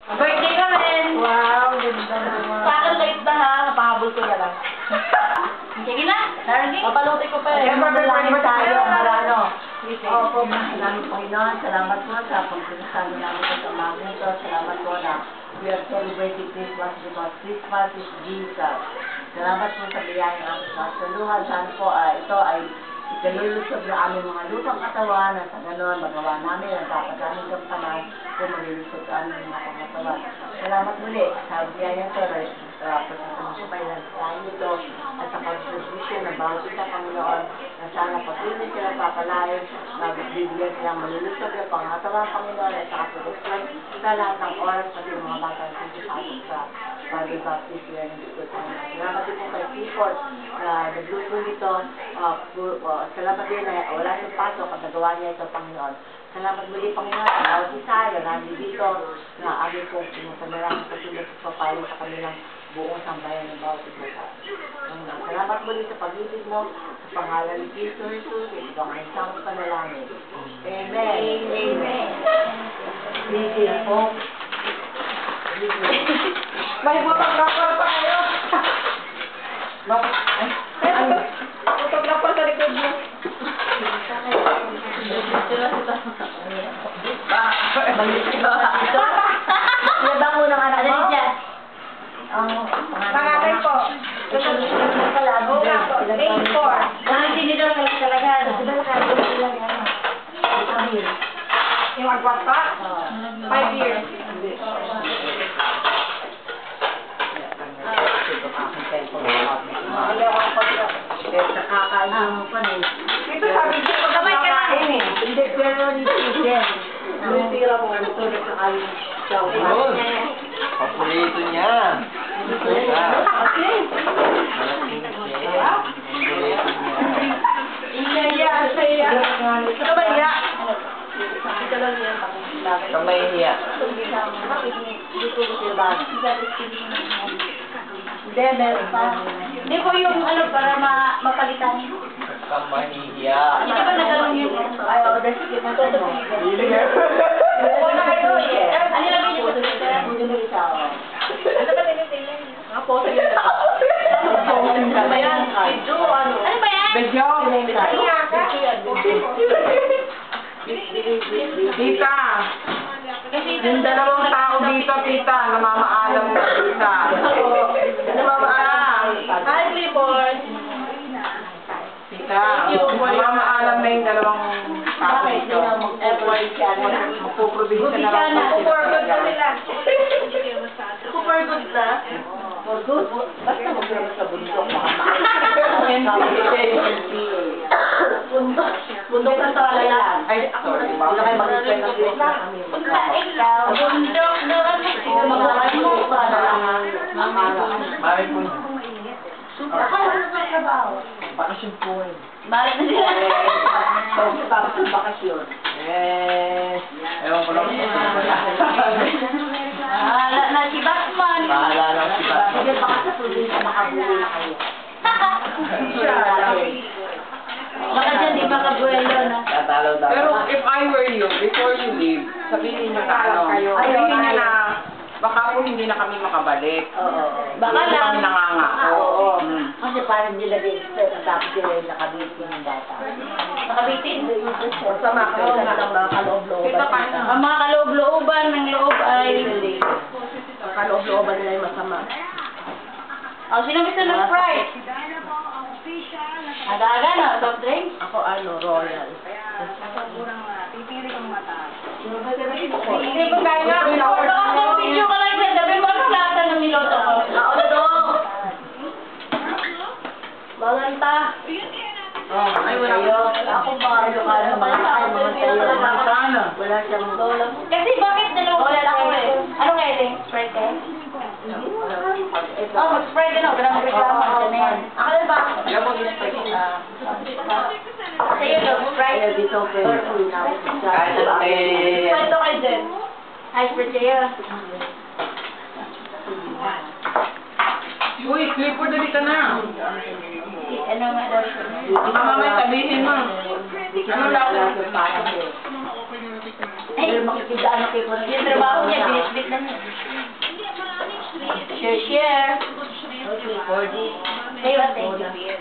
Birthday ko rin! Wow, ganda naman. Sa akin late na ha, napahabol ko na lang. Sige na, darling. Papaluti ko pa eh. Manalangin tayo, Marano. Opo, salamat Panginoon. Salamat po sa pagkakasama namin sa umaga nito. Salamat po na we are celebrating Christmas because Christmas is Jesus. Salamat po sa biyayang aming masaluhan. Sana po ito ay ikalulusog na aming mga lupang katawan na sa gano'n magawa namin ang dapat aming gampanan kung malulusog sa aming mga pangatawan. Salamat muli sa biyayang ito na pagkakasabay lang tayo ito at sa pag-subscription ng bawat isa Panginoon na sana patuloy sila papalayan na bibigyan silang malulusog na pangatawan Panginoon at sa kapag-subscribe sa lahat ng oras pati ng mga bata na sisipasok sa Bible Baptist yan ng Diyos. Salamat din po kay Clifford na nagluto nito. Salamat din na wala siyang pasok at nagawa niya ito Panginoon. Salamat muli Panginoon sa bawat isa na nandito dito na aming pong sinusanarang patuloy sa papayo sa kanilang buong sambayan ng bawat isa. Salamat muli sa pag-ibig mo sa pangalan ni Cristo Jesus. Ito ang isang panalangin. Amen. Amen. Sige po. May photographer pa kayo. Photographer sa likod mo. Labang mo ng anak mo? Ang Pangalan po. Oo nga po. Grade 4. Ang tinidor ka lang talaga. Yung agwat pa? 5 years. Ito sabi ko, pagkamay ka na eh. Hindi, pero ni Jen. Tira mo ang tulad sa ayong chow. Ayun. Paborito niya. Okay. Paborito niya. Iya. Ito ba iya? Kamay niya. Hindi, meron pa. Hindi po yung ano para mapalitan. Kamay niya. Hindi ba nagano'n yun? Ay, order sige na ito. Wala kayo eh. Ano lagi niyo po sa lista? Ano ba tinitingnan? Mga pose yun. Ano ba yan? Video, ano? Ano ba yan? Medyo. Tita, yung dalawang tao dito, tita, namamaalam mo, tita. Namamaalam. Hi, Clifford. Tita, namamaalam na yung dalawang tao Bakit dito. sila mag-effort siya na? Magpuprobinsya na lang po For good sila. pa sila. Super good na. For good. Basta mag-effort sa bundok, makamain. Bundok na sa alayan. Ay, sorry. Wala kayo mag-effort na bundok na kami. Punta ikaw. Bundok doon. Mami po. Akala na sa trabaho. Bakasyon po eh. Balik na sila. Tapos ng bakasyon. Ewan ko lang kung Na si Batman. Bahala lang si Batman. Sige, baka sa probinsya makabuhay na kayo. Baka dyan di makabuelo na. Tatalo daw. Pero if I were you, before you leave, sabihin niyo na ano, sabihin niyo na, baka po hindi na kami makabalik. Oo. Baka Hindi lang. kami nangangako. Oo. Mm. Kasi parang nilagay ito, tapos sila yung nakabiti ng bata. Nakabitin. Masama ka rin ng mga kaloob-looban. Tita, paano? Ang mga kaloob-looban ng loob ay... Ang kaloob-looban nila yung masama. Oh, sino gusto ng Sprite? Aga-aga na, soft drink? Ako royal. Hindi ba kaya nga? Baka sa video ka lang dyan, sabi mo anong lasa ng niloto ko? Ako na to! Baganta. Oh, ay, wala ko. Ako ba? Ano ka na mga tayo? Sana. Wala siyang Kasi bakit dalawa wala ako eh? Ano kaya din? Sprite kayo? Oh, mag-Sprite ka na. Wala mag-reklamo. Ano yan? Ako na ba? Alam mo, yung Sprite. Sa'yo daw, Sprite. kaya dito pero Kahit ano kay... Kwento kayo dyan. Hi, Sprite sa'yo. Uy, Clifford, dali ka na. Ano nga daw siya? Baka mamaya sabihin mo. Ano lang? Ay, Pero makikidaan na kayo po. Yung trabaho niya, binis-bit lang niya. Share. Okay, for this. Say what thank you, dear.